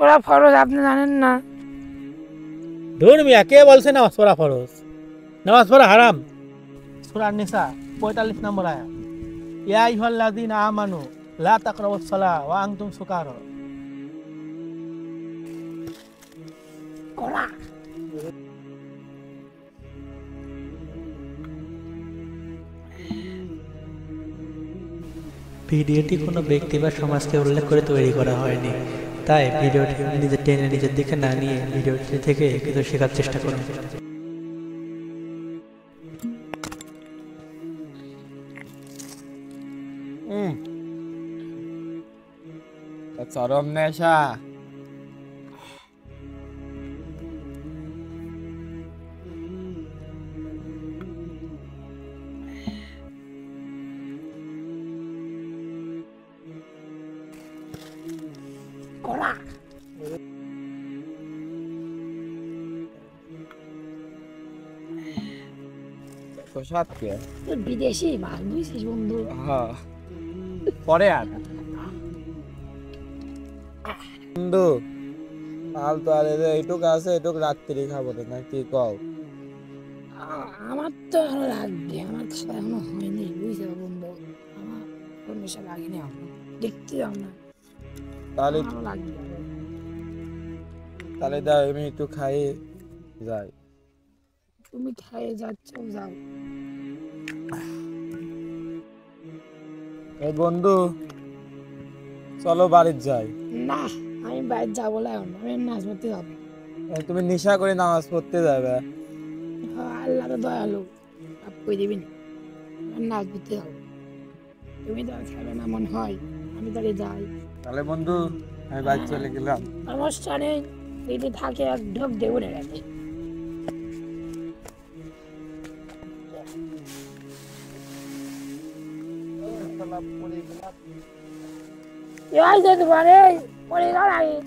পড়া ফরজ আপনি জানেন না? ধুর মিয়া, কে বলছে নামাজ পড়া ফরজ? নামাজ পড়া হারাম। সূরা নিসা 45 নম্বর আয়াত, ইয়া আইয়ুহাল্লাযীনা আমানু লা তাকরাবুস সালাহ ওয়া আনতুম সুকারা। ওরা ভিডিওটি কোনো ব্যক্তি বা সমাজকে উল্লেখ করে তৈরি করা হয়নি, তাই ভিডিওটি নিজের দিকে না নিয়ে ভিডিওটি থেকে কিছু শেখার চেষ্টা করুন। চরম নেশা। ওরা প্রসাদ কে? বিদেশি মাল বুঝছিস বন্ধু? হ্যাঁ, পরে আর বন্ধু মাল তো আর এইটুক আছে, এইটুক রাত্রি খাবো না, কি কও? আমার তো আরো লাগবে, আমার খাওয়া এখনো হয়নি বুঝছো বন্ধু। আমার কোনো নেশা লাগেনি এখনো, দেখতে যাও না। তাহলে আমারও লাগবে। তাহলে দাও আমি একটু খাই যাই। তুমি খাইয়ে যাচ্ছ, যাও। এই বন্ধু চলো বাড়ির যাই। না, আমি বাইরে যাবো না, এখন আমি নাচ করতে যাবো। তুমি নেশা করে নামাজ পড়তে যাবে? আল্লাহ তো দয়ালু, মাফ করে দিবেন। আমি নাচ করতে যাবো, তুমি তো আর খাবে না মনে হয়, আমি তাহলে যাই। তাহলে বন্ধু আমি বাড়ি চলে গেলাম। সমস্যা নেই, যদি থাকে এক ঢোক দেবো না রাখি। এই যে তোমারে পড়ে গেল আগে।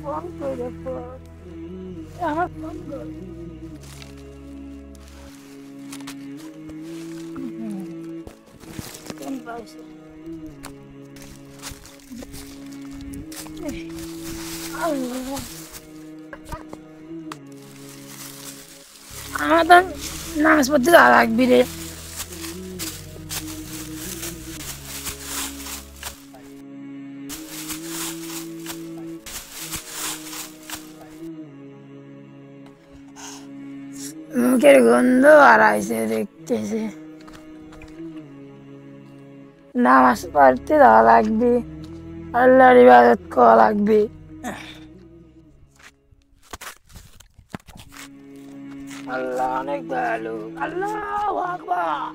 ফোন করে ফোন, আমার ফোন করে। কোন পাইছে? আমার তো নামাজ পড়তে যাওয়া লাগবি রে। মুখের গন্ধ আর আইসে দেখতেছে। নামাজ পড়তে যাওয়া লাগবে, আল্লাহর ইবাদত করা লাগবে। আল্লাহ অনেক দয়ালু। আল্লাহু আকবার,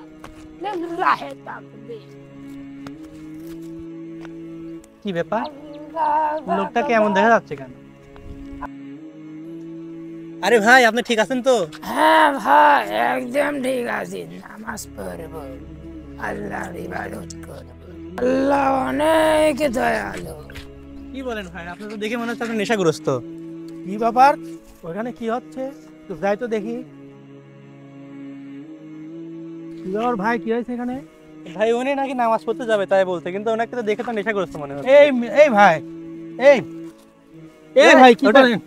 লিল্লাহি তাকবীর। কি ব্যাপার, আল্লাহু লোকটাকে এমন দেখা যাচ্ছে কেন? আরে ভাই, আপনি ঠিক আছেন তো? হ্যাঁ ভাই, একদম ঠিক আছে। নামাজ পড়ব, আল্লাহর ইবাদত করব। আল্লাহ অনেক দয়ালু। কি বলেন ভাই, আপনি তো দেখে মনে হচ্ছে আপনি নেশাগ্রস্ত। কি ব্যাপার, ওখানে কি হচ্ছে? তো যাই তো দেখি। কি ব্যাপার ভাই, কি হয়েছে এখানে? ভাই উনি নাকি নামাজ পড়তে যাবে তাই বলছে, কিন্তু ওনাকে তো দেখে তো নেশাগ্রস্ত মনে হচ্ছে। এই ভাই, এই এই ভাই কি করেন?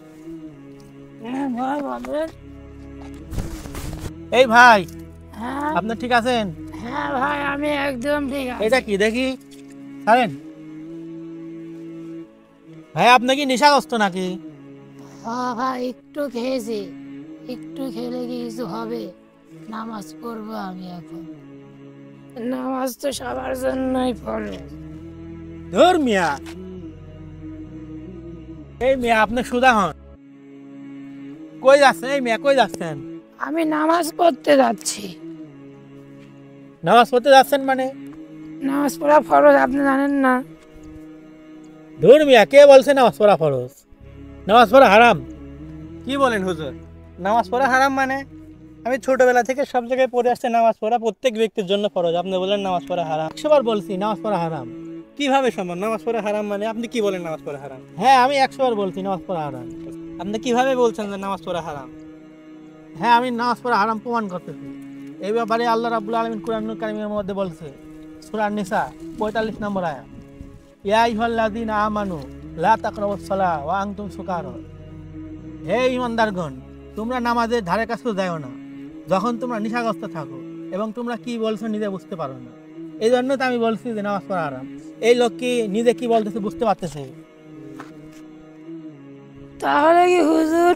হ্যাঁ ভাই বলেন। এই ভাই, হ্যাঁ আপনি ঠিক আছেন? হ্যাঁ ভাই, আমি একদম ঠিক আছি। এটা কি দেখি, ছাড়েন। ভাই আপনি কি নেশাগ্রস্ত নাকি? হ্যাঁ ভাই, একটু খেয়েছি, একটু খেলে কি কিছু হবে? নামাজ পড়বো আমি এখন। নামাজ তো সবার জন্যই ফরজ। ধুর মিয়া, এই মিয়া আপনি সুদা হন। কই যাচ্ছেন এই মিয়া, কই যাচ্ছেন? আমি নামাজ পড়তে যাচ্ছি। নামাজ পড়তে যাচ্ছেন মানে? নামাজ পড়া ফরজ আপনি জানেন না? ধুর মিয়া, কে বলছে নামাজ পড়া ফরজ? নামাজ পড়া হারাম। কি বলেন হুজুর, নামাজ পড়া হারাম মানে? আমি ছোটবেলা থেকে সব জায়গায় পড়ে আসছে নামাজ পড়া প্রত্যেক ব্যক্তির জন্য ফরজ, আপনি বলেন নামাজ পড়া হারাম। 100 বার বলছি নামাজ পড়া হারাম। কিভাবে সম্ভব নামাজ পড়া হারাম মানে? আপনি কি বলেন নামাজ পড়া হারাম? হ্যাঁ আমি 100 বার বলছি নামাজ পড়া হারাম। আপনি কিভাবে বলছেন যে নামাজ পড়া হারাম? হ্যাঁ আমি নামাজ পড়া হারাম প্রমাণ করতেছি। এই ব্যাপারে আল্লাহ রাব্বুল আলামিন কুরআনুল কারীমের মধ্যে বলছে, সূরা নিসা 45 নম্বর আয়াত, ইয়া আইয়ুহাল্লাযীনা আমানু লা তাকরাবুস সালাহ ওয়া আনতুম সুকারা। হে ঈমানদারগণ, তোমরা নামাজের ধারে কাছেও যাও না যখন তোমরা নেশাগ্রস্ত থাকো এবং তোমরা কি বলছো নিজে বুঝতে পারো না। এই জন্য তো আমি বলছি যে নামাজ পড়া হারাম। এই লোক কি নিজে কি বলতেছে বুঝতে পারতেছে? তাহলে কি হুজুর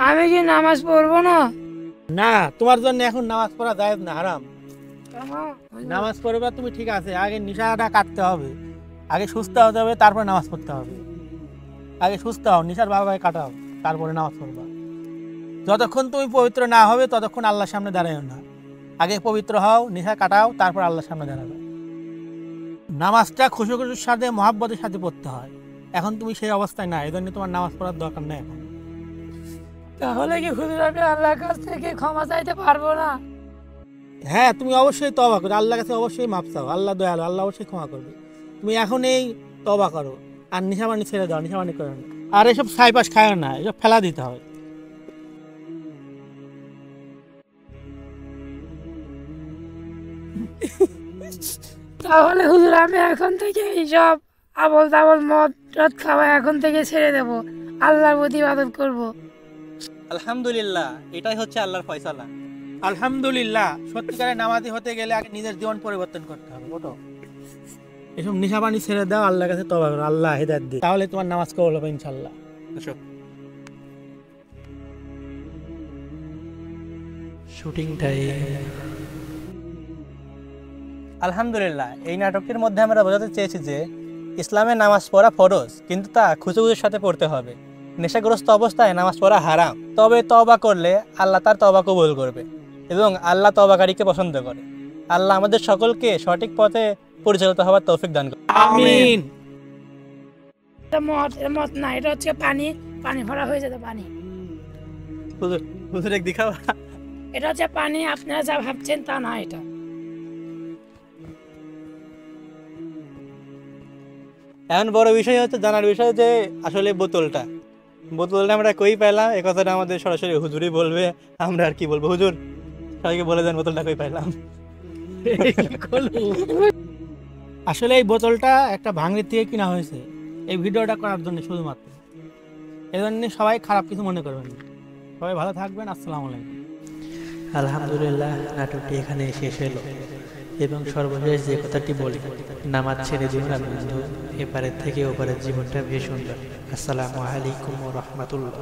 আমি কি নামাজ পড়বো না? না, তোমার জন্য এখন নামাজ পড়া জায়েজ না, হারাম। নামাজ পড়বা তুমি, ঠিক আছে, আগে নেশাটা কাটতে হবে, আগে সুস্থ হতে হবে, তারপরে নামাজ পড়তে হবে। আগে সুস্থ হও, নেশার বাবায় কাটাও, তারপরে নামাজ পড়বা। যতক্ষণ তুমি পবিত্র না হবে ততক্ষণ আল্লাহর সামনে দাঁড়াও না। আগে পবিত্র হও, নেশা কাটাও, তারপর আল্লাহর সামনে দাঁড়াবে। নামাজটা খুশি খুশির সাথে মহাব্বতের সাথে পড়তে হয়। এখন তুমি সেই অবস্থায় না, এই জন্য তোমার নামাজ পড়ার দরকার নেই এখন। তাহলে কি হুজুর আমি আল্লাহর কাছ থেকে ক্ষমা চাইতে পারবো না? হ্যাঁ, তুমি অবশ্যই তওবা করো, আল্লাহর কাছে অবশ্যই মাপ চাও। আল্লাহ দয়ালু, আল্লাহ অবশ্যই ক্ষমা করবে। তুমি এখন এই তওবা করো আর নেশাবানি ছেড়ে দাও, নেশাবানি করো না। আর এসব ছাইপাস খায় না, এসব ফেলা দিতে হয়। তাহলে হুজুর আমি এখন থেকে এইসব আবল তাবল মদ টদ খাওয়া এখন থেকে ছেড়ে দেব, আল্লাহর প্রতি ইবাদত করবো। আলহামদুলিল্লাহ, এটাই হচ্ছে আল্লাহর ফয়সালা। আলহামদুলিল্লাহ, সত্যিকারের নামাজি হতে গেলে আগে নিজের জীবন পরিবর্তন করতে হবে। ওঠো, এসব নেশাবানি ছেড়ে দাও, আল্লাহর কাছে তওবা করো, আল্লাহ হিদায়াত দিন, তাহলে তোমার নামাজ কবুল হবে ইনশাআল্লাহ। এসো। Shooting time. আলহামদুলিল্লাহ, এই নাটকটির মধ্যে আমরা বোঝাতে চেয়েছি যে ইসলামে নামাজ পড়া ফরজ, কিন্তু তা খুশুখুশুর সাথে পড়তে হবে। নেশাগ্রস্ত অবস্থায় নামাজ পড়া হারাম। তবে তওবা করলে আল্লাহ তার তওবা কবুল করবে এবং আল্লাহ তওবাকারীকে পছন্দ করে। আল্লাহ আমাদের সকলকে সঠিক পথে পরিচালিত হওয়ার তৌফিক দান করুন। আমিন। এটা মদ না, এটা হচ্ছে পানি, পানি ভরা হয়ে যেত পানি। হুজুর এক দেখাও। এটা হচ্ছে পানি, আপনারা যা ভাবছেন তা না। এটা এখন বড় বিষয় হচ্ছে জানার বিষয় যে আসলে বোতলটা আমরা কই পেলাম, এই কথাটা আমাদের সরাসরি হুজুরই বলবে। আমরা আর কি বলবো? হুজুর সবাইকে বলে দেন বোতলটা কই পাইলাম। আসলে এই বোতলটা একটা ভাঙড়ি থেকে কিনা হয়েছে এই ভিডিওটা করার জন্য শুধুমাত্র। এই জন্য সবাই খারাপ কিছু মনে করবেন না। সবাই ভালো থাকবেন। আসসালামু আলাইকুম। আলহামদুলিল্লাহ, নাটকটি এখানে শেষ হলো এবং সর্বশেষ যে কথাটি বলি, নামাজ ছেড়ে দিন না বন্ধু, এপারের থেকে ওপারের জীবনটা বেশ সুন্দর। আসসালামু আলাইকুম ওয়া রাহমাতুল্লাহ।